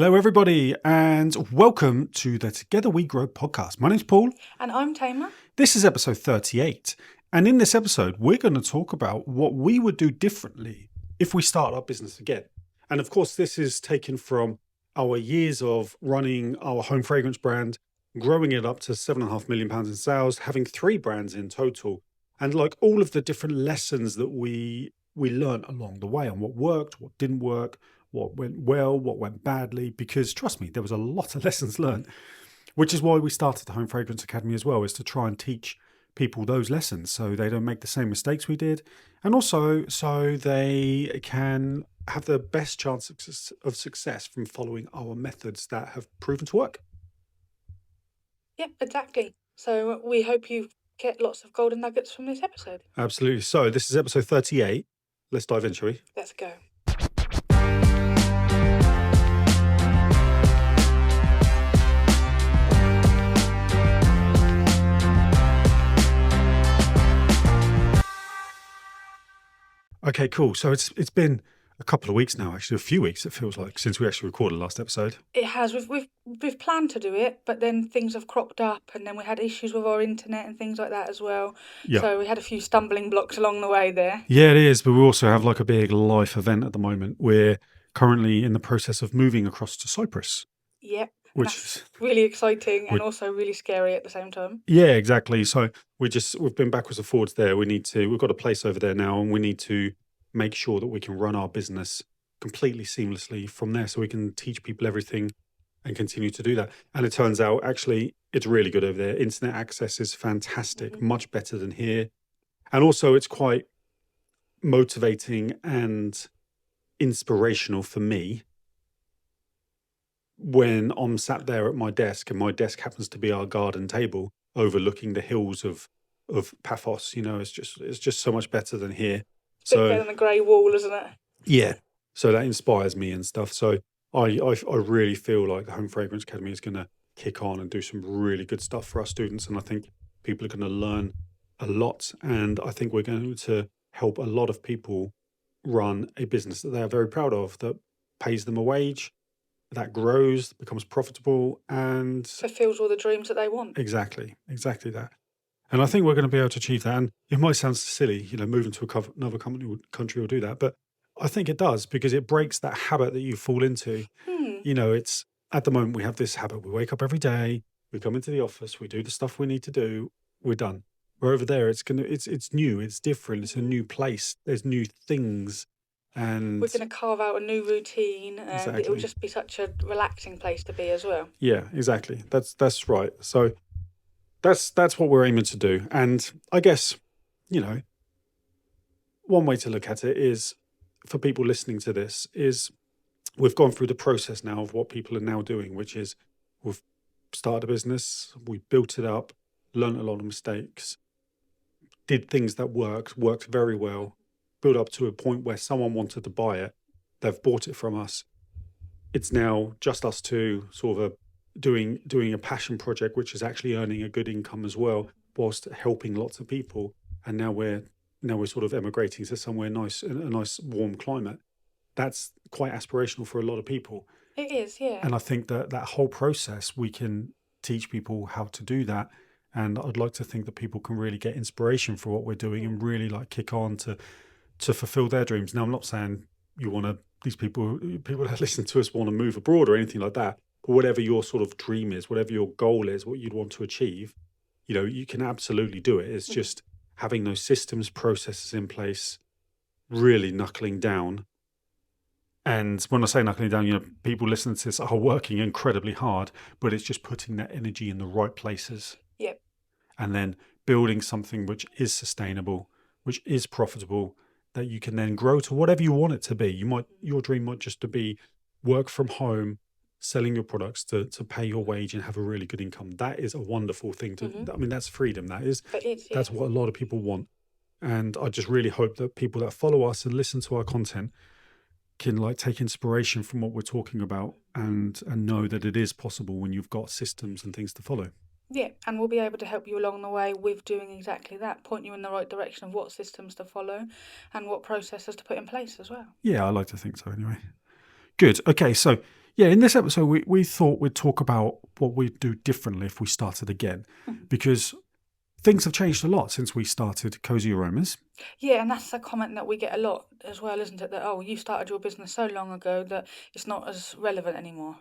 Hello, everybody, and welcome to the Together We Grow podcast. My name's Paul. And I'm Tamer. This is episode 38. And in this episode, we're going to talk about what we would do differently if we start our business again. And of course, this is taken from our years of running our home fragrance brand, growing it up to £7.5 million in sales, having 3 brands in total, and like all of the different lessons that we learned along the way on what worked, what didn't work, what went well, what went badly, because trust me, there was a lot of lessons learned, which is why we started the Home Fragrance Academy as well, is to try and teach people those lessons so they don't make the same mistakes we did, and also so they can have the best chance of success from following our methods that have proven to work. Yep, exactly. So we hope you get lots of golden nuggets from this episode. Absolutely. So this is episode 38. Let's dive in, shall we? Let's go. Okay, cool. So it's been a couple of weeks now, actually, a few weeks it feels like, since we actually recorded the last episode. It has. We've planned to do it, but then things have cropped up, and then we had issues with our internet and things like that as well. Yeah. So we had a few stumbling blocks along the way there. Yeah, it is. But we also have like a big life event at the moment. We're currently in the process of moving across to Cyprus. Yep. Which is really exciting and also really scary at the same time. Yeah, exactly. So we've been backwards and forwards there. We've got a place over there now, and we need to make sure that we can run our business completely seamlessly from there, so we can teach people everything and continue to do that. And it turns out, actually, it's really good over there. Internet access is fantastic, much better than here. And also it's quite motivating and inspirational for me when I'm sat there at my desk, and my desk happens to be our garden table overlooking the hills of Paphos. You know, it's just so much better than here. It's a bit better than the grey wall, isn't it? Yeah. So that inspires me and stuff. So I really feel like the Home Fragrance Academy is going to kick on and do some really good stuff for our students. And I think people are going to learn a lot. And I think we're going to help a lot of people run a business that they are very proud of, that pays them a wage, that grows, becomes profitable, and fulfills all the dreams that they want. Exactly that. And I think we're going to be able to achieve that. And it might sound silly, moving to another country will do that, but I think it does, because it breaks that habit that you fall into. It's at the moment we have this habit. We wake up every day, we come into the office, we do the stuff we need to do, we're done. Where over there, it's new, it's different, it's a new place, there's new things. And we're going to carve out a new routine, and it will just be such a relaxing place to be as well. Yeah, exactly. That's right. So that's what we're aiming to do. And I guess, one way to look at it is, for people listening to this, is we've gone through the process now of what people are now doing, which is we've started a business, we built it up, learned a lot of mistakes, did things that worked very well, built up to a point where someone wanted to buy it, they've bought it from us. It's now just us two sort of doing a passion project, which is actually earning a good income as well, whilst helping lots of people. And now we're sort of emigrating to somewhere nice, a nice warm climate. That's quite aspirational for a lot of people. It is, yeah. And I think that whole process, we can teach people how to do that. And I'd like to think that people can really get inspiration for what we're doing and really like kick on to fulfill their dreams. Now, I'm not saying these people that listen to us want to move abroad or anything like that, but whatever your sort of dream is, whatever your goal is, what you'd want to achieve, you can absolutely do it. It's just having those systems, processes in place, really knuckling down. And when I say knuckling down, people listening to this are working incredibly hard, but it's just putting that energy in the right places. Yep. And then building something which is sustainable, which is profitable, that you can then grow to whatever you want it to be. Your dream might just to be work from home, selling your products to pay your wage and have a really good income. That is a wonderful thing that's freedom. That's what a lot of people want. And I just really hope that people that follow us and listen to our content can like take inspiration from what we're talking about and know that it is possible when you've got systems and things to follow. Yeah, and we'll be able to help you along the way with doing exactly that, point you in the right direction of what systems to follow and what processes to put in place as well. Yeah, I like to think so anyway. Good. Okay. So, yeah, in this episode, we thought we'd talk about what we'd do differently if we started again, because things have changed a lot since we started Cozy Aromas. Yeah, and that's a comment that we get a lot as well, isn't it? That, oh, you started your business so long ago that it's not as relevant anymore.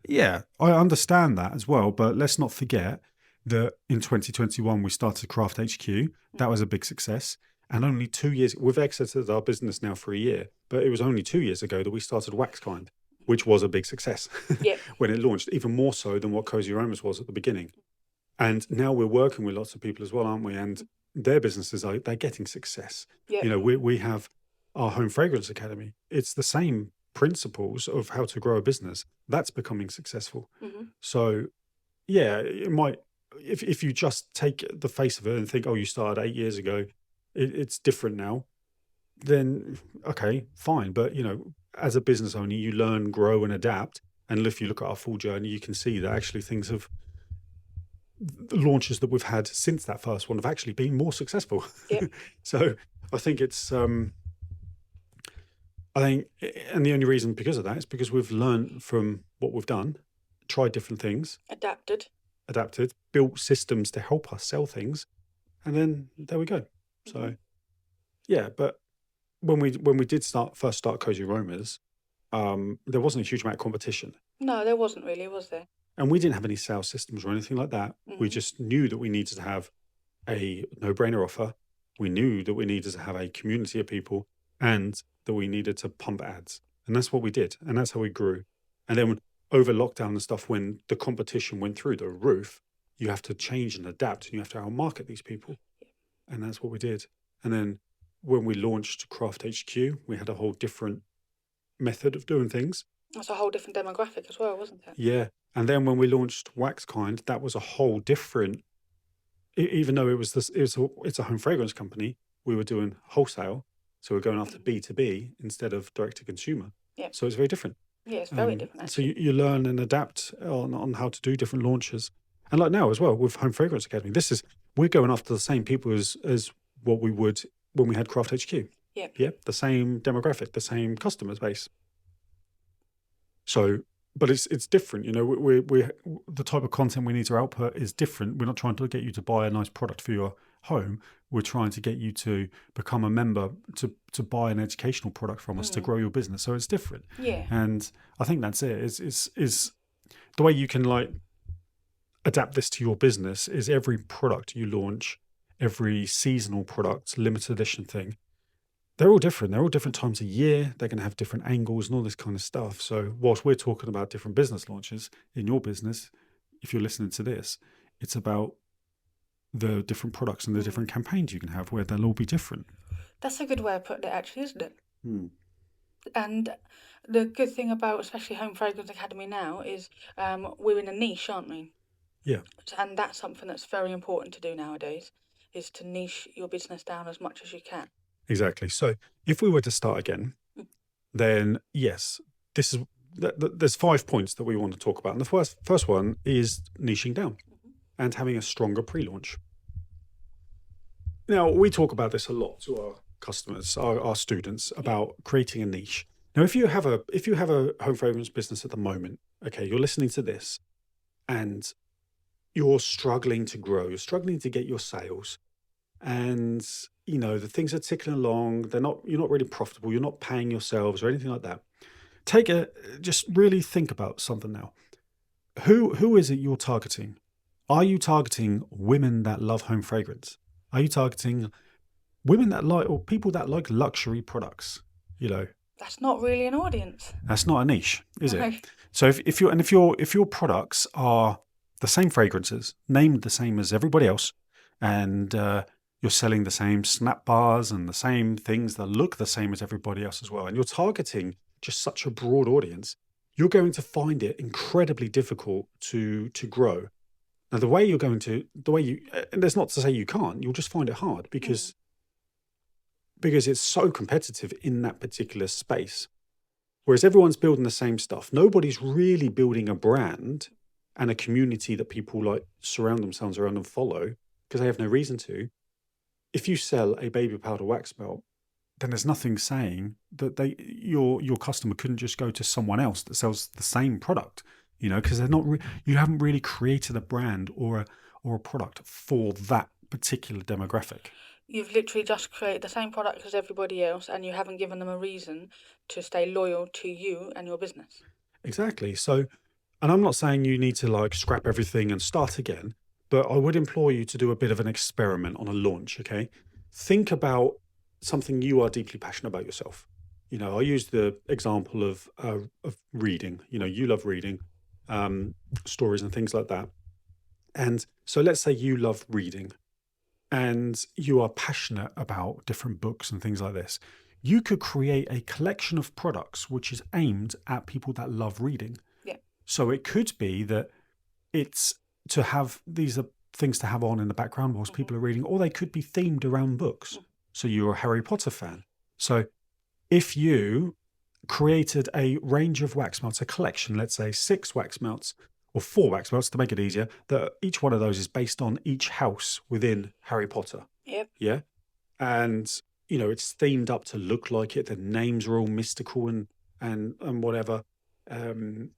Yeah, I understand that as well, but let's not forget that in 2021 we started Craft HQ. That was a big success. And only 2 years, we've exited our business now for a year, but it was only 2 years ago that we started Waxkind, which was a big success Yep. when it launched, even more so than what Cozy Aromas was at the beginning. And now we're working with lots of people as well, aren't we? And their businesses they're getting success. Yep. You know, we have our Home Fragrance Academy. It's the same principles of how to grow a business. That's becoming successful. So, yeah, it might, if you just take the face of it and think, oh, you started 8 years ago, it's different now, then okay, fine. But, you know, as a business owner, you learn, grow, and adapt. And if you look at our full journey, you can see that actually things have, the launches that we've had since that first one have actually been more successful. Yep. So I think it's, and the only reason because of that is because we've learned from what we've done, tried different things, adapted, built systems to help us sell things, and then there we go. So, yeah, but when we did first start Cozy Aromas, there wasn't a huge amount of competition. No, there wasn't really, was there? And we didn't have any sales systems or anything like that. We just knew that we needed to have a no-brainer offer. We knew that we needed to have a community of people and that we needed to pump ads. And that's what we did. And that's how we grew. And then over lockdown and stuff, when the competition went through the roof, you have to change and adapt and you have to outmarket these people. And that's what we did. And then when we launched Craft HQ, we had a whole different method of doing things. That's a whole different demographic as well, wasn't it? Yeah. And then when we launched Waxkind, that was a whole different, even though it's a home fragrance company, we were doing wholesale. So we're going after B2B instead of direct to consumer. Yeah. So it's very different. Yeah, it's very different, So actually. you learn and adapt on how to do different launches. And like now as well with Home Fragrance Academy, we're going after the same people as what we would when we had Craft HQ. Yep. Yep. The same demographic, the same customer base. So, but it's different, you know. We the type of content we need to output is different. We're not trying to get you to buy a nice product for your home. We're trying to get you to become a member, to buy an educational product from us to grow your business. So it's different. Yeah. And I think that's it. Is the way you can like adapt this to your business is every product you launch, every seasonal product, limited edition thing. They're all different. They're all different times a year. They're going to have different angles and all this kind of stuff. So whilst we're talking about different business launches in your business, if you're listening to this, it's about the different products and the different campaigns you can have where they'll all be different. That's a good way of putting it, actually, isn't it? Hmm. And the good thing about especially Home Fragrance Academy now is we're in a niche, aren't we? Yeah. And that's something that's very important to do nowadays, is to niche your business down as much as you can. Exactly. So if we were to start again, then yes, there's 5 points that we want to talk about. And the first one is niching down and having a stronger pre-launch. Now, we talk about this a lot to our customers, our students, about creating a niche. Now, if you have a home fragrance business at the moment, okay, you're listening to this and you're struggling to grow, you're struggling to get your sales, and you know the things are ticking along, you're not really profitable, you're not paying yourselves or anything like that. Just really think about something now. Who is it you're targeting? Are you targeting women that love home fragrance? Are you targeting women that like, or people that like luxury products? You know, That's not really an audience. that's not a niche, is No. it? So if your products are the same fragrances, named the same as everybody else, and you're selling the same snap bars and the same things that look the same as everybody else as well, and you're targeting just such a broad audience, you're going to find it incredibly difficult to grow. Now, and that's not to say you can't, you'll just find it hard because it's so competitive in that particular space. Whereas everyone's building the same stuff. Nobody's really building a brand and a community that people like surround themselves around and follow because they have no reason to. If you sell a baby powder wax melt, then there's nothing saying that your customer couldn't just go to someone else that sells the same product, because they're not you haven't really created a brand or a product for that particular demographic. You've literally just created the same product as everybody else, and you haven't given them a reason to stay loyal to you and your business. Exactly. So, and I'm not saying you need to like scrap everything and start again, but I would implore you to do a bit of an experiment on a launch. Okay, think about something you are deeply passionate about yourself. I use the example of reading. You love reading stories and things like that. And so let's say you love reading and you are passionate about different books and things like this. You could create a collection of products which is aimed at people that love reading. Yeah. So it could be that it's to have these are things to have on in the background whilst people are reading, or they could be themed around books. So you're a Harry Potter fan. So if you created a range of wax melts, a collection, let's say 6 wax melts or 4 wax melts to make it easier, that each one of those is based on each house within Harry Potter. Yep. Yeah. And, it's themed up to look like it. The names are all mystical and whatever. And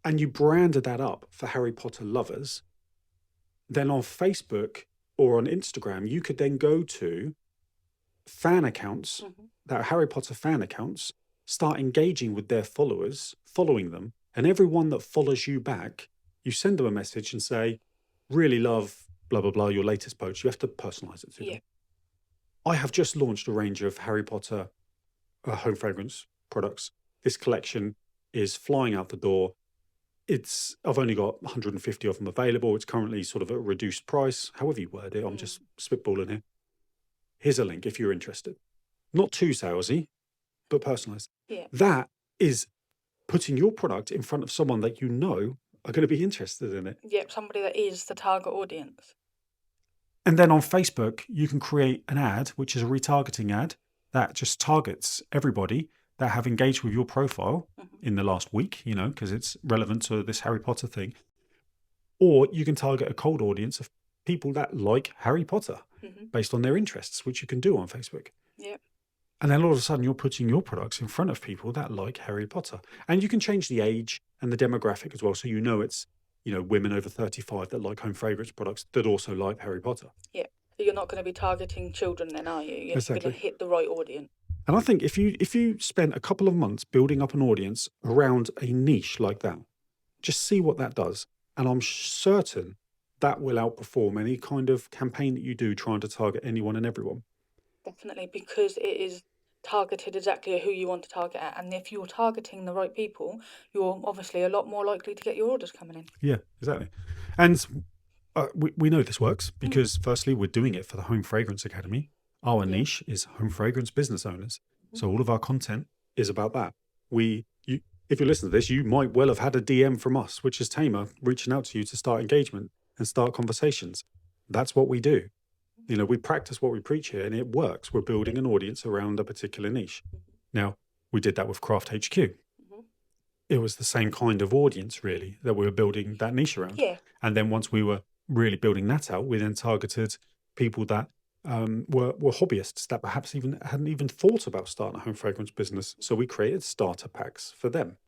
you branded that up for Harry Potter lovers. Then on Facebook or on Instagram, you could then go to fan accounts, that are Harry Potter fan accounts, start engaging with their followers, following them. And everyone that follows you back, you send them a message and say, really love blah, blah, blah, your latest post. You have to personalize it to them. I have just launched a range of Harry Potter home fragrance products. This collection is flying out the door. I've only got 150 of them available. It's currently sort of at a reduced price. However you word it, I'm just spitballing here. Here's a link if you're interested. Not too salesy, but personalized. Yeah. That is putting your product in front of someone that you know are going to be interested in it. Yep, somebody that is the target audience. And then on Facebook, you can create an ad, which is a retargeting ad that just targets everybody that have engaged with your profile in the last week, because it's relevant to this Harry Potter thing. Or you can target a cold audience of people that like Harry Potter based on their interests, which you can do on Facebook. Yep. And then all of a sudden you're putting your products in front of people that like Harry Potter. And you can change the age and the demographic as well. So it's, women over 35 that like home fragrance products that also like Harry Potter. Yeah. So you're not going to be targeting children then, are you? You're Exactly. going to hit the right audience. And I think if you spend a couple of months building up an audience around a niche like that, just see what that does. And I'm certain that will outperform any kind of campaign that you do trying to target anyone and everyone. Definitely, because it is targeted exactly who you want to target at. And if you're targeting the right people, you're obviously a lot more likely to get your orders coming in. Yeah, exactly. And we know this works because firstly, we're doing it for the Home Fragrance Academy. Our niche is home fragrance business owners. So all of our content is about that. If you listen to this, you might well have had a DM from us, which is Tamer reaching out to you to start engagement and start conversations. That's what we do. We practice what we preach here and it works. We're building an audience around a particular niche. Now, we did that with Craft HQ. It was the same kind of audience, really, that we were building that niche around. Yeah. And then once we were really building that out, we then targeted people that were hobbyists that perhaps hadn't even thought about starting a home fragrance business. So we created starter packs for them.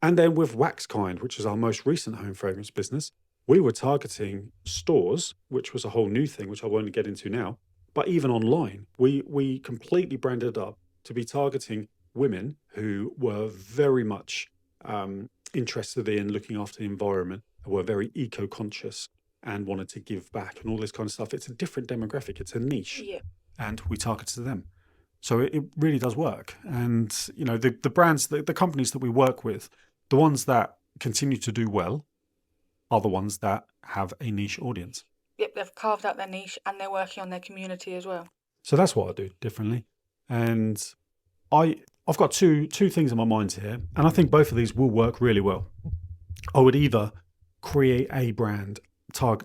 And then with Waxkind, which is our most recent home fragrance business, we were targeting stores, which was a whole new thing, which I won't get into now. But even online, we completely branded up to be targeting women who were very much interested in looking after the environment, were very eco-conscious and wanted to give back and all this kind of stuff. It's a different demographic. It's a niche. Yeah. And we targeted them. So it really does work. And, the brands, the companies that we work with, the ones that continue to do well are the ones that have a niche audience. Yep, they've carved out their niche and they're working on their community as well. So that's what I do differently. And I've got two things in my mind here, and I think both of these will work really well. I would either create a brand,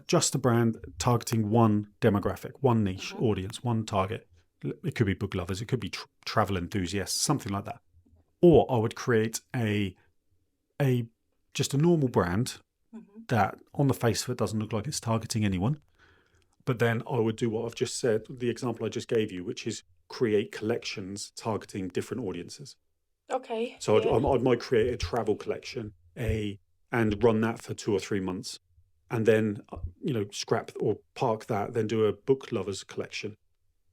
just a brand targeting one demographic, one niche audience, one target. It could be book lovers, it could be travel enthusiasts, something like that. Or I would create just a normal brand that on the face of it doesn't look like it's targeting anyone. But then I would do what I've just said, the example I just gave you, which is create collections targeting different audiences. Okay. So Yeah. I might create a travel collection, and run that for 2 or 3 months, and then scrap or park that. Then do a book lovers collection,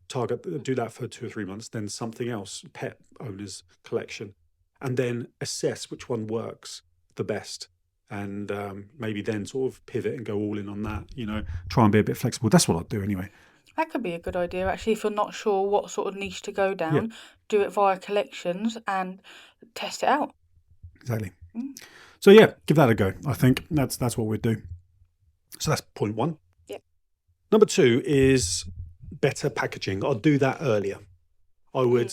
do that for 2 or 3 months. Then something else, pet owners collection, and then assess which one works the best, and maybe then sort of pivot and go all in on that. Try and be a bit flexible. That's what I'd do anyway. That could be a good idea, actually. If you're not sure what sort of niche to go Yeah, down, do it via collections and test it out. exactly. Mm. So yeah, give that a go. I think that's what we'd do. So that's point one. Yep. Number two is better packaging. I'd do that earlier. I would,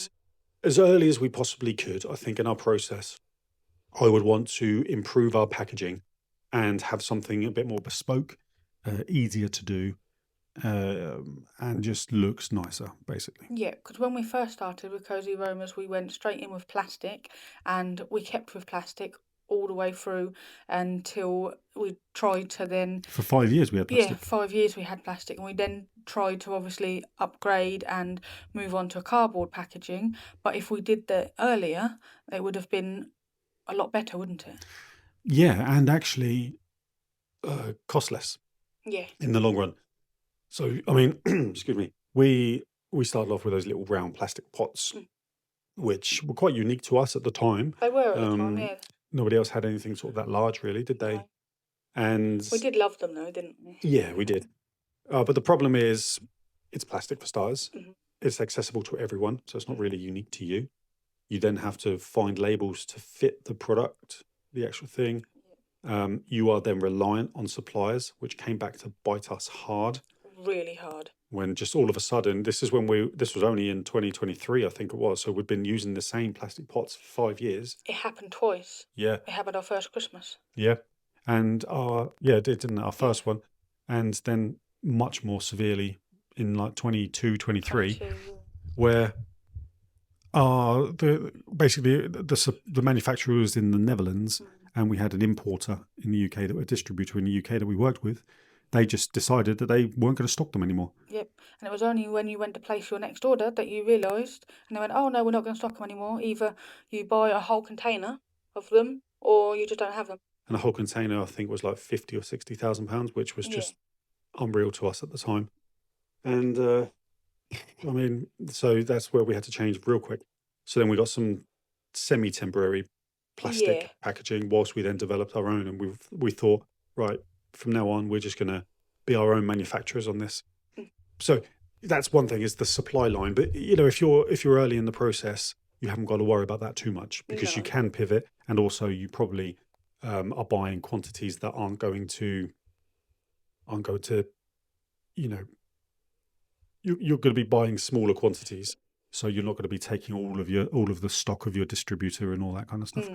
as early as we possibly could, I think, in our process, I would want to improve our packaging and have something a bit more bespoke, easier to do, and just looks nicer, basically. Yeah, because when we first started with Cozy Aromas, we went straight in with plastic, and we kept with plastic all the way through until we tried to then... For 5 years we had plastic. Yeah, 5 years we had plastic, and we then tried to obviously upgrade and move on to cardboard packaging. But if we did that earlier, it would have been a lot better, wouldn't it? Yeah, and actually cost less. Yeah. In the long run. So, I mean, excuse me, we started off with those little round plastic pots, which were quite unique to us at the time. They were at the time, yeah. Nobody else had anything sort of that large, really, did they? No. And we did love them, though, didn't we? Yeah, we did. But the problem is, it's plastic for starters. It's accessible to everyone, so it's not really unique to you. You then have to find labels to fit the product, the actual thing. You are then reliant on suppliers, which came back to bite us hard. Really hard. When just all of a sudden, this was only in 2023, I think it was. So we'd been using the same plastic pots for 5 years. It happened twice. Yeah. It happened our first Christmas. Yeah. And it did, didn't it? Our first one. And then much more severely in like 22, 23, where basically the manufacturer was in the Netherlands, and we had an importer in the UK, a distributor in the UK that we worked with. They just decided that they weren't going to stock them anymore. Yep. And it was only when you went to place your next order that you realised, and they went, oh no, we're not going to stock them anymore. Either you buy a whole container of them, or you just don't have them. And a whole container, I think, was like £50,000 or £60,000, which was just unreal to us at the time. And I mean, so that's where we had to change real quick. So then we got some semi-temporary plastic packaging whilst we then developed our own. And we thought, right, from now on, we're just going to be our own manufacturers on this. So that's one thing, is the supply line. But, if you're early in the process, you haven't got to worry about that too much, because you can pivot. And also you probably are buying quantities that aren't going to, you're going to be buying smaller quantities. So you're not going to be taking all of the stock of your distributor and all that kind of stuff.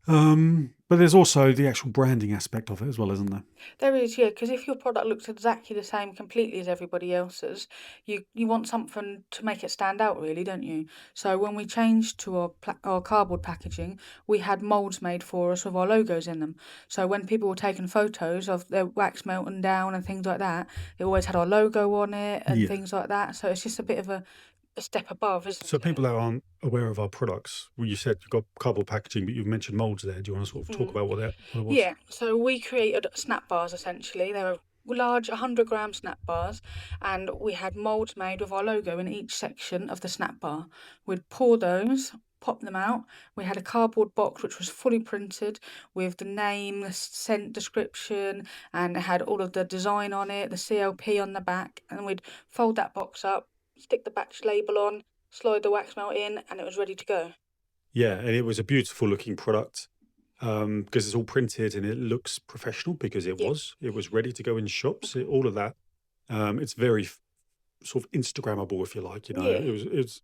But there's also the actual branding aspect of it as well, isn't there? There is, yeah, because if your product looks exactly the same completely as everybody else's, you want something to make it stand out, really, don't you? So when we changed to our cardboard packaging, we had moulds made for us with our logos in them. So when people were taking photos of their wax melting down and things like that, it always had our logo on it and things like that. So it's just a bit of a step above, isn't it? So people that aren't aware of our products, well, you said you've got cardboard packaging, but you've mentioned moulds there. Do you want to sort of talk about what it was? Yeah, so we created snap bars, essentially. They were large 100-gram snap bars, and we had moulds made with our logo in each section of the snap bar. We'd pour those, pop them out. We had a cardboard box which was fully printed with the name, the scent description, and it had all of the design on it, the CLP on the back, and we'd fold that box up, stick the batch label on, slide the wax melt in, and it was ready to go. Yeah, and it was a beautiful looking product, because it's all printed and it looks professional, because it was ready to go in shops, all of that. It's very sort of Instagrammable, if you like. It was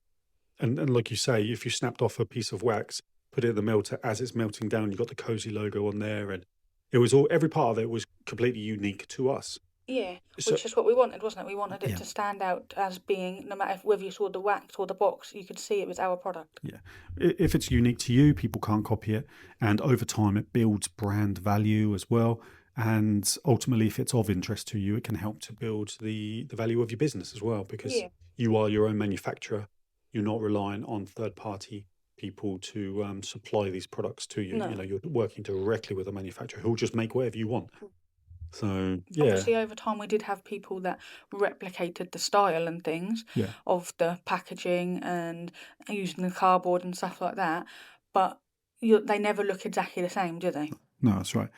and like you say, if you snapped off a piece of wax, put it in the melter, as it's melting down, you got the Cozy logo on there, and it was every part of it was completely unique to us. Yeah, which is what we wanted, wasn't it? We wanted it to stand out as being, no matter whether you saw the wax or the box, you could see it was our product. Yeah. If it's unique to you, people can't copy it. And over time, it builds brand value as well. And ultimately, if it's of interest to you, it can help to build the value of your business as well, because you are your own manufacturer. You're not relying on third-party people to supply these products to you. No. You're working directly with a manufacturer who'll just make whatever you want. So yeah, Obviously, over time, we did have people that replicated the style and things yeah, of the packaging and using the cardboard and stuff like that, but they never look exactly the same, do they? no, that's right.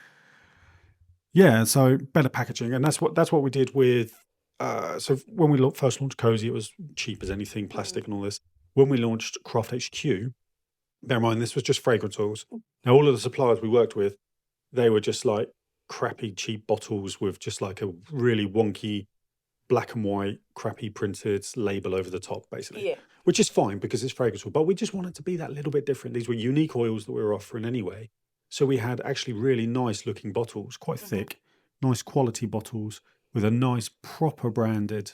Yeah, so better packaging, and that's what we did with. So when we first launched Cozy, it was cheap as anything, plastic and all this. When we launched Craft HQ, bear in mind this was just fragrance oils. Now all of the suppliers we worked with, they were just like crappy cheap bottles with just like a really wonky black and white crappy printed label over the top, basically. Yeah. Which is fine because it's fragrance oil, but we just wanted to be that little bit different. These were unique oils that we were offering anyway. So we had actually really nice looking bottles, quite thick, nice quality bottles with a nice proper branded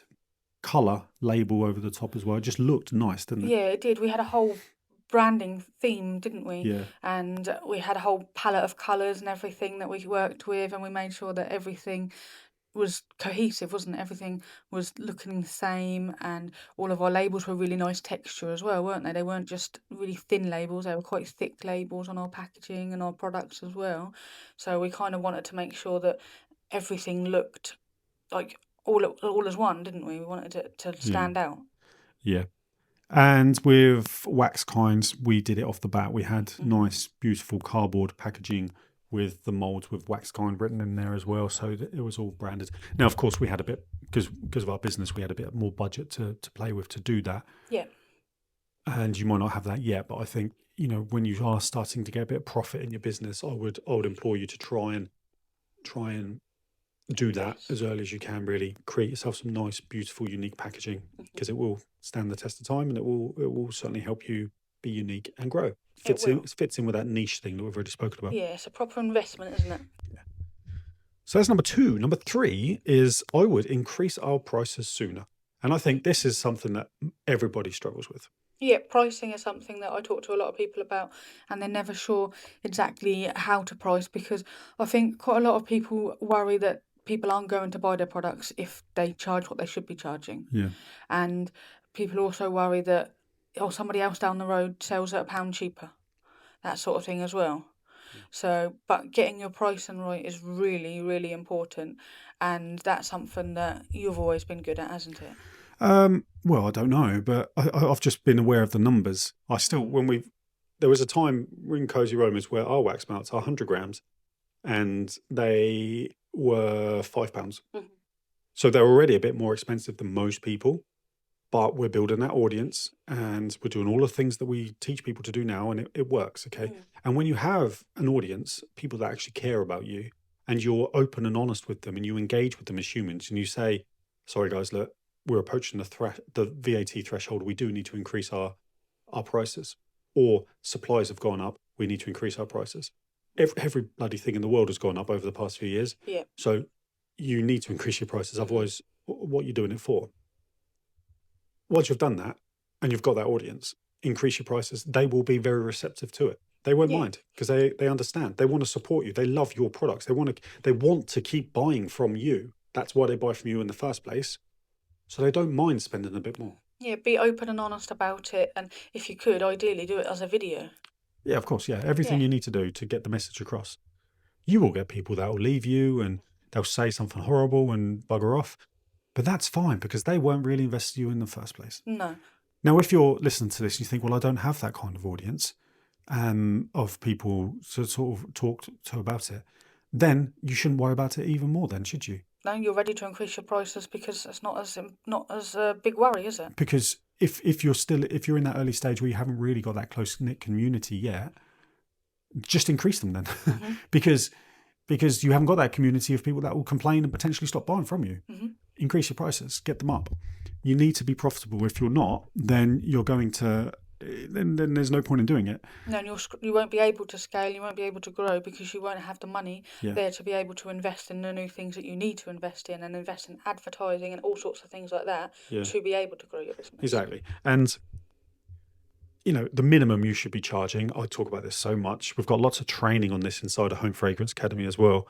colour label over the top as well. It just looked nice, didn't it? Yeah, it did. We had a whole branding theme, didn't we? Yeah. And we had a whole palette of colours and everything that we worked with, and we made sure that everything was cohesive, wasn't it? Everything was looking the same, and all of our labels were really nice texture as well, weren't they? They weren't just really thin labels, they were quite thick labels on our packaging and our products as well. So we kind of wanted to make sure that everything looked like all as one, didn't we? We wanted it to stand out. Yeah. And with Wax Kinds, we did it off the bat. We had nice, beautiful cardboard packaging with the molds with Wax Kind written in there as well. So it was all branded. Now, of course, we had a bit, because of our business, we had a bit more budget to play with to do that. Yeah. And you might not have that yet, but I think, when you are starting to get a bit of profit in your business, I would implore you to try and do that as early as you can. Really create yourself some nice, beautiful, unique packaging, because it will stand the test of time, and it will certainly help you be unique and grow. Fits in with that niche thing that we've already spoken about. Yeah, it's a proper investment, isn't it? Yeah. So that's number 2. Number 3 is I would increase our prices sooner, and I think this is something that everybody struggles with. Yeah, pricing is something that I talk to a lot of people about, and they're never sure exactly how to price, because I think quite a lot of people worry that people aren't going to buy their products if they charge what they should be charging. Yeah. And people also worry that, somebody else down the road sells at £1 cheaper, that sort of thing as well. So, but getting your pricing right is really, really important, and that's something that you've always been good at, hasn't it? Well, I don't know, but I've just been aware of the numbers. I still, there was a time in Cozy Romans where our wax melts are 100 grams, and they were £5. So they're already a bit more expensive than most people, but we're building that audience, and we're doing all the things that we teach people to do now, and it works, okay? And when you have an audience, people that actually care about you, and you're open and honest with them, and you engage with them as humans, and you say, sorry guys, look, we're approaching the VAT threshold. We do need to increase our prices, or supplies have gone up. We need to increase our prices. Every bloody thing in the world has gone up over the past few years. Yeah. So you need to increase your prices. Otherwise, what are you doing it for? Once you've done that and you've got that audience, increase your prices. They will be very receptive to it. They won't mind, because they understand. They want to support you. They love your products. They want to keep buying from you. That's why they buy from you in the first place. So they don't mind spending a bit more. Yeah, be open and honest about it, and if you could, ideally do it as a video. Yeah, of course, yeah. Everything you need to do to get the message across. You will get people that will leave you and they'll say something horrible and bugger off. But that's fine, because they weren't really invested in you in the first place. No. Now, if you're listening to this and you think, well, I don't have that kind of audience of people to sort of talk to about it, then you shouldn't worry about it even more then, should you? No, you're ready to increase your prices because it's not as a big worry, is it? Because if you're in that early stage where you haven't really got that close-knit community yet, just increase them then. because you haven't got that community of people that will complain and potentially stop buying from you. Increase your prices, get them up. You need to be profitable. If you're not, then you're going to then there's no point in doing it. No, and you won't be able to scale, you won't be able to grow, because you won't have the money there to be able to invest in the new things that you need to invest in, and invest in advertising and all sorts of things like that to be able to grow your business. Exactly. And the minimum you should be charging, I talk about this so much, we've got lots of training on this inside a Home Fragrance Academy as well,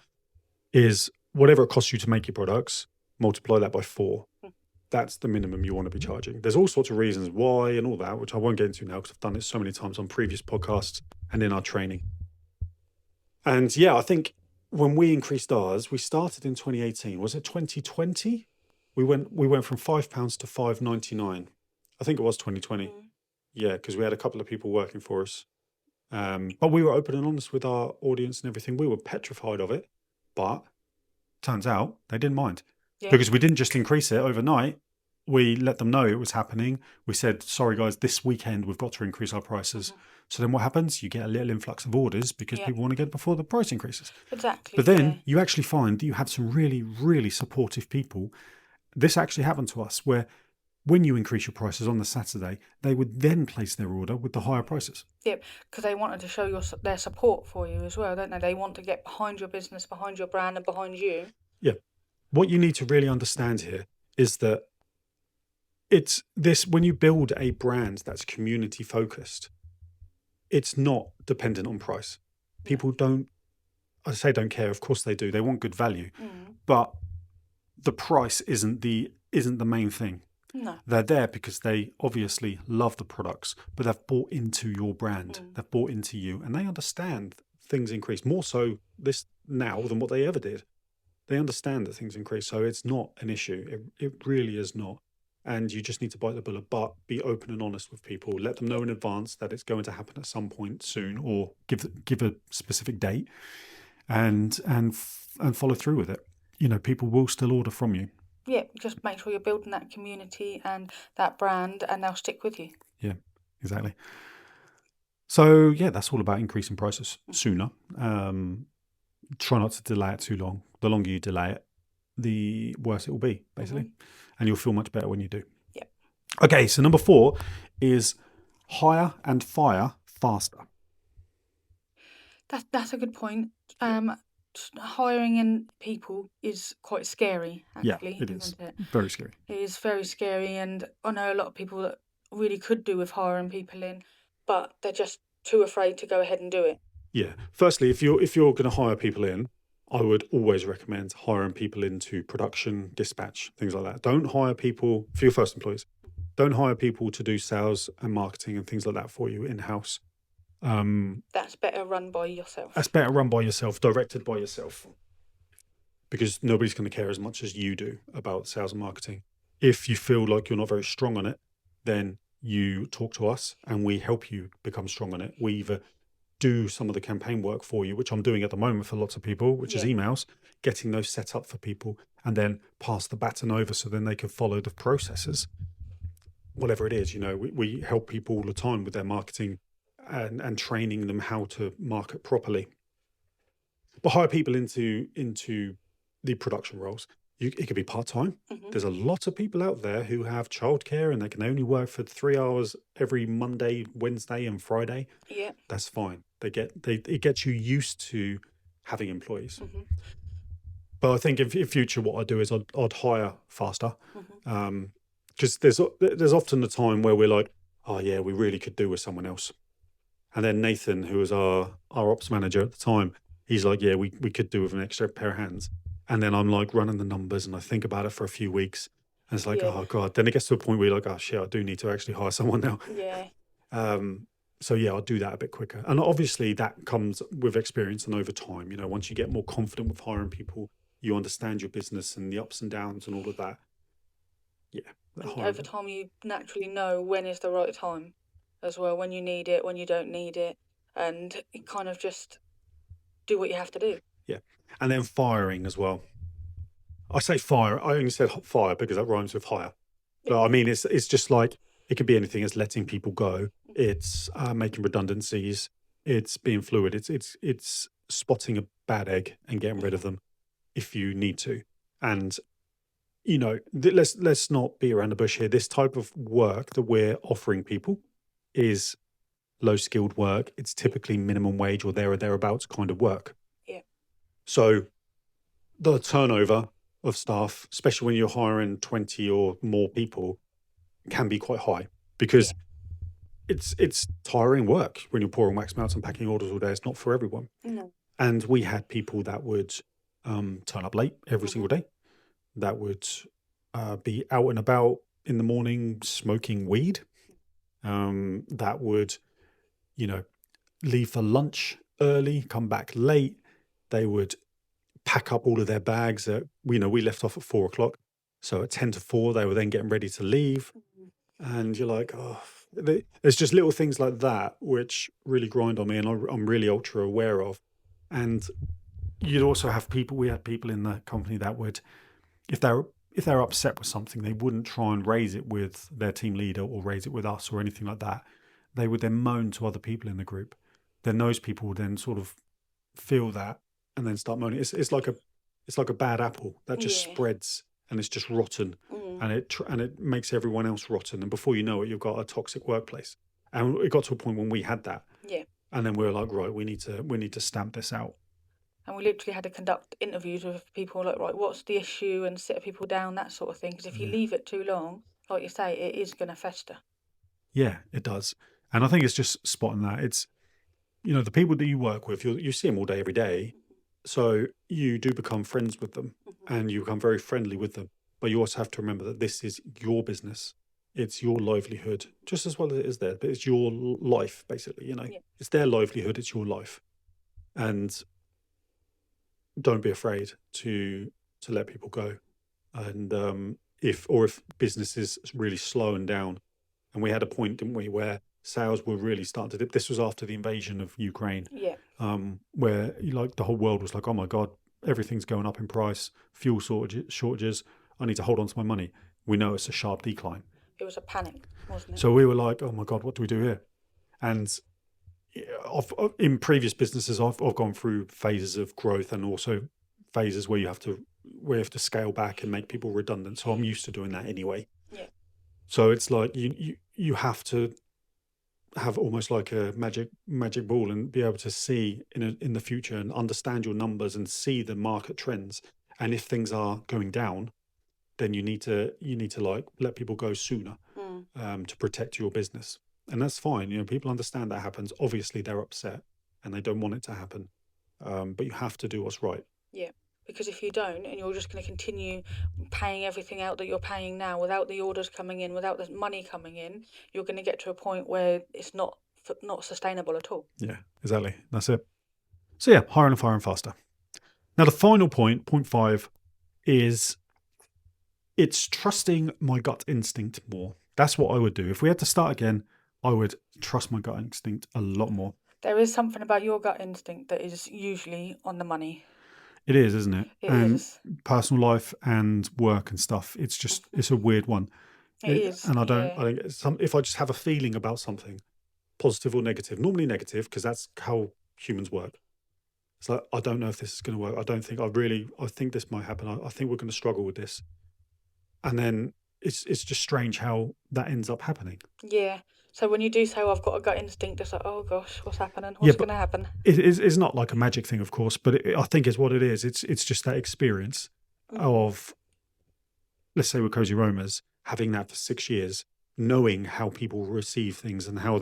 is whatever it costs you to make your products, multiply that by 4. that's the minimum you want to be charging. There's all sorts of reasons why and all that, which I won't get into now because I've done it so many times on previous podcasts and in our training. And yeah, I think when we increased ours, we started in 2018. Was it 2020? We went from £5 to £5.99. I think it was 2020. Yeah, because we had a couple of people working for us. But we were open and honest with our audience and everything. We were petrified of it, but turns out they didn't mind. Yeah. Because we didn't just increase it overnight. We let them know it was happening. We said, sorry guys, this weekend we've got to increase our prices. So then what happens? You get a little influx of orders because people want to get before the price increases. Exactly. But then you actually find that you have some really, really supportive people. This actually happened to us where when you increase your prices on the Saturday, they would then place their order with the higher prices. Yep, because they wanted to show their support for you as well, don't they? They want to get behind your business, behind your brand and behind you. Yeah. What you need to really understand here is that it's this, when you build a brand that's community focused, it's not dependent on price. People don't care. Of course they do. They want good value, but the price isn't the main thing. No. They're there because they obviously love the products, but they've bought into your brand. They've bought into you, and they understand things increase more so this now than what they ever did. They understand that things increase, so it's not an issue. It really is not. And you just need to bite the bullet, but be open and honest with people. Let them know in advance that it's going to happen at some point soon, or give a specific date, and follow through with it. You know, people will still order from you. Yeah, just make sure you're building that community and that brand, and they'll stick with you. Yeah, exactly. So yeah, that's all about increasing prices sooner. Try not to delay it too long. The longer you delay it, the worse it will be, basically. And you'll feel much better when you do. Yeah. Okay, so number 4 is hire and fire faster. That's a good point. Hiring in people is quite scary, actually. Yeah, it is. Isn't it? Very scary. It is very scary, and I know a lot of people that really could do with hiring people in, but they're just too afraid to go ahead and do it. Yeah. Firstly, if you're going to hire people in, I would always recommend hiring people into production, dispatch, things like that. Don't hire people for your first employees. Don't hire people to do sales and marketing and things like that for you in-house. That's better run by yourself. That's better run by yourself, directed by yourself, because nobody's going to care as much as you do about sales and marketing. If you feel like you're not very strong on it, then you talk to us and we help you become strong on it. We either do some of the campaign work for you, which I'm doing at the moment for lots of people, which is emails, getting those set up for people, and then pass the baton over so then they can follow the processes. Whatever it is, you know, we help people all the time with their marketing and training them how to market properly. But hire people into the production roles. It could be part-time. There's a lot of people out there who have childcare and they can only work for 3 hours every Monday, Wednesday and Friday. Yeah. That's fine. It gets you used to having employees. But I think in future what I'd do is I'd hire faster. Because there's often a time where we're like, oh yeah, we really could do with someone else. And then Nathan, who was our ops manager at the time, he's like, yeah, we could do with an extra pair of hands. And then I'm like running the numbers and I think about it for a few weeks. And it's like, oh God. Then it gets to a point where you're like, oh shit, I do need to actually hire someone now. Yeah. So yeah, I'll do that a bit quicker. And obviously that comes with experience and over time. You know, once you get more confident with hiring people, you understand your business and the ups and downs and all of that. Yeah. Over time, you naturally know when is the right time as well, when you need it, when you don't need it, and you kind of just do what you have to do. Yeah. And then firing as well. I say fire. I only said fire because that rhymes with hire. But I mean, it's just like, it could be anything. It's letting people go. It's making redundancies. It's being fluid. It's spotting a bad egg and getting rid of them if you need to. And, you know, let's not be around the bush here. This type of work that we're offering people is low skilled work. It's typically minimum wage or there or thereabouts kind of work. Yeah. So the turnover of staff, especially when you're hiring 20 or more people, can be quite high because it's tiring work when you're pouring wax melts and packing orders all day. It's not for everyone. No. And we had people that would turn up late every single day, that would be out and about in the morning smoking weed, that would, you know, leave for lunch early, come back late. They would pack up all of their bags at, we left off at 4 o'clock. So at 10 to 4, they were then getting ready to leave. And you're like, oh, there's just little things like that which really grind on me, and I'm really ultra aware of. And you'd also have we had people in the company that would, if they're upset with something, they wouldn't try and raise it with their team leader or raise it with us or anything like that. They would then moan to other people in the group. Then those people would then sort of feel that and then start moaning. It's like a bad apple that just Yeah. spreads and it's just rotten, and it makes everyone else rotten. And before you know it, you've got a toxic workplace. And it got to a point when we had that, Yeah. and then we were like, right, we need to stamp this out. And we literally had to conduct interviews with people, like, right, what's the issue, and sit people down, that sort of thing. Because if you Yeah. leave it too long, like you say, it is going to fester. Yeah, it does. And I think it's just spotting that. It's, the people that you work with, you see them all day, every day. So you do become friends with them and you become very friendly with them. But you also have to remember that this is your business. It's your livelihood, just as well as it is theirs, but it's your life, basically. Yeah. It's their livelihood, it's your life. And don't be afraid to let people go. And if business is really slowing down, and we had a point, didn't we, where sales were really starting to dip. This was after the invasion of Ukraine, Yeah. where the whole world was like, oh my God, everything's going up in price, fuel shortages. I need to hold on to my money. We know it's a sharp decline. It was a panic, wasn't it? So we were like, oh my God, what do we do here? And in previous businesses, I've gone through phases of growth and also phases where you have to scale back and make people redundant. So I'm used to doing that anyway. Yeah. So it's like you have to have almost like a magic ball and be able to see in the future and understand your numbers and see the market trends. And if things are going down, then you need to like let people go sooner, to protect your business. And that's fine. People understand that happens. Obviously, they're upset and they don't want it to happen. But you have to do what's right. Yeah. Because if you don't, and you're just going to continue paying everything out that you're paying now without the orders coming in, without the money coming in, you're going to get to a point where it's not sustainable at all. Yeah, exactly. That's it. So yeah, higher and fire and faster. Now the final point 5, is it's trusting my gut instinct more. That's what I would do. If we had to start again, I would trust my gut instinct a lot more. There is something about your gut instinct that is usually on the money. It is, isn't it? It and is. Personal life and work and stuff. It's just it's a weird one. It is. And I yeah. think if I just have a feeling about something, positive or negative, normally negative, because that's how humans work. It's like, I don't know if this is going to work. I think this might happen. I think we're going to struggle with this. And then it's just strange how that ends up happening. Yeah. So when you do say, oh, I've got a gut instinct, it's like, oh gosh, what's happening? Yeah, What's but going to happen? It's not like a magic thing, of course, but I think it's what it is. It's just that experience of, let's say with Cozy Romas, having that for 6 years, knowing how people receive things and how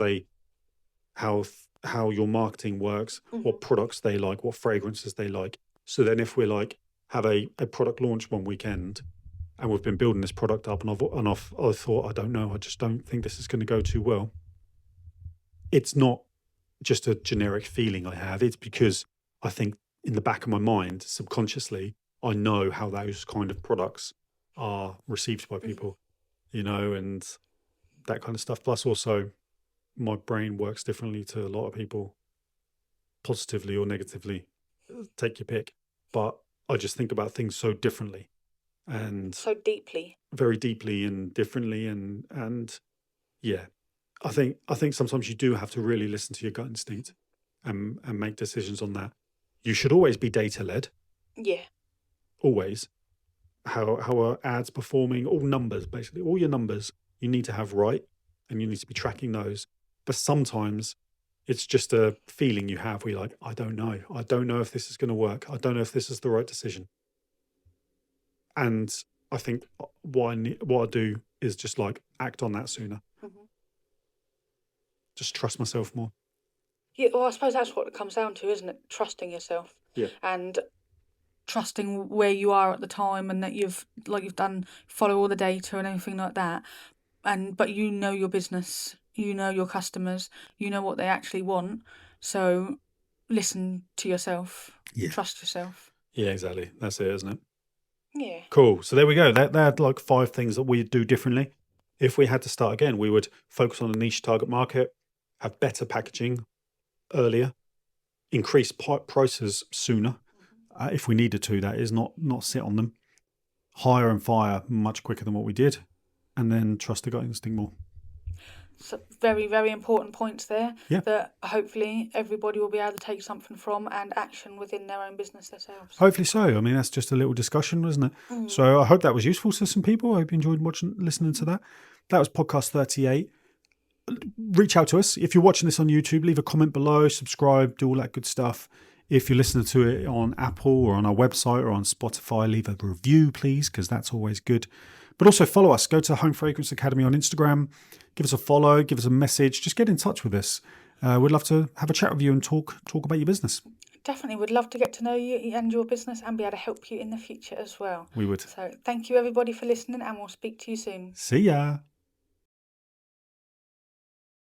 your marketing works, what products they like, what fragrances they like. So then if we're like, have a product launch one weekend and we've been building this product up and I thought, I don't know, I just don't think this is going to go too well. It's not just a generic feeling I have. It's because I think in the back of my mind, subconsciously, I know how those kind of products are received by people, and that kind of stuff. Plus also my brain works differently to a lot of people, positively or negatively, take your pick. But I just think about things so differently and So deeply. very deeply and differently. And yeah, I think sometimes you do have to really listen to your gut instinct and make decisions on that. You should always be data led, Yeah. always. How are ads performing? All numbers, basically, all your numbers you need to have right, and you need to be tracking those. But sometimes it's just a feeling you have where you're like, I don't know if this is going to work. I don't know if this is the right decision. And I think what I do is just like act on that sooner. Just trust myself more. Yeah, well, I suppose that's what it comes down to, isn't it? Trusting yourself. Yeah. And trusting where you are at the time and that you've done, follow all the data and everything like that. But you know your business, you know your customers, you know what they actually want. So listen to yourself, Yeah. trust yourself. Yeah, exactly. That's it, isn't it? Yeah. Cool. So there we go. That like 5 things that we do differently. If we had to start again, we would focus on a niche target market, have better packaging earlier, increase prices sooner, if we needed to. That is not sit on them, hire and fire much quicker than what we did, and then trust the gut instinct more. So very, very important points there. Yeah. That hopefully everybody will be able to take something from and action within their own business themselves. Hopefully so. I mean, that's just a little discussion, wasn't it? So I hope that was useful to some people. I hope you enjoyed listening to that. That was podcast 38. Reach out to us. If you're watching this on YouTube, leave a comment below, subscribe, do all that good stuff. If you're listening to it on Apple or on our website or on Spotify, leave a review, please, because that's always good. But also follow us. Go to Home Fragrance Academy on Instagram. Give us a follow. Give us a message. Just get in touch with us. We'd love to have a chat with you and talk about your business. Definitely would love to get to know you and your business and be able to help you in the future as well. We would. So thank you everybody for listening, and we'll speak to you soon. See ya.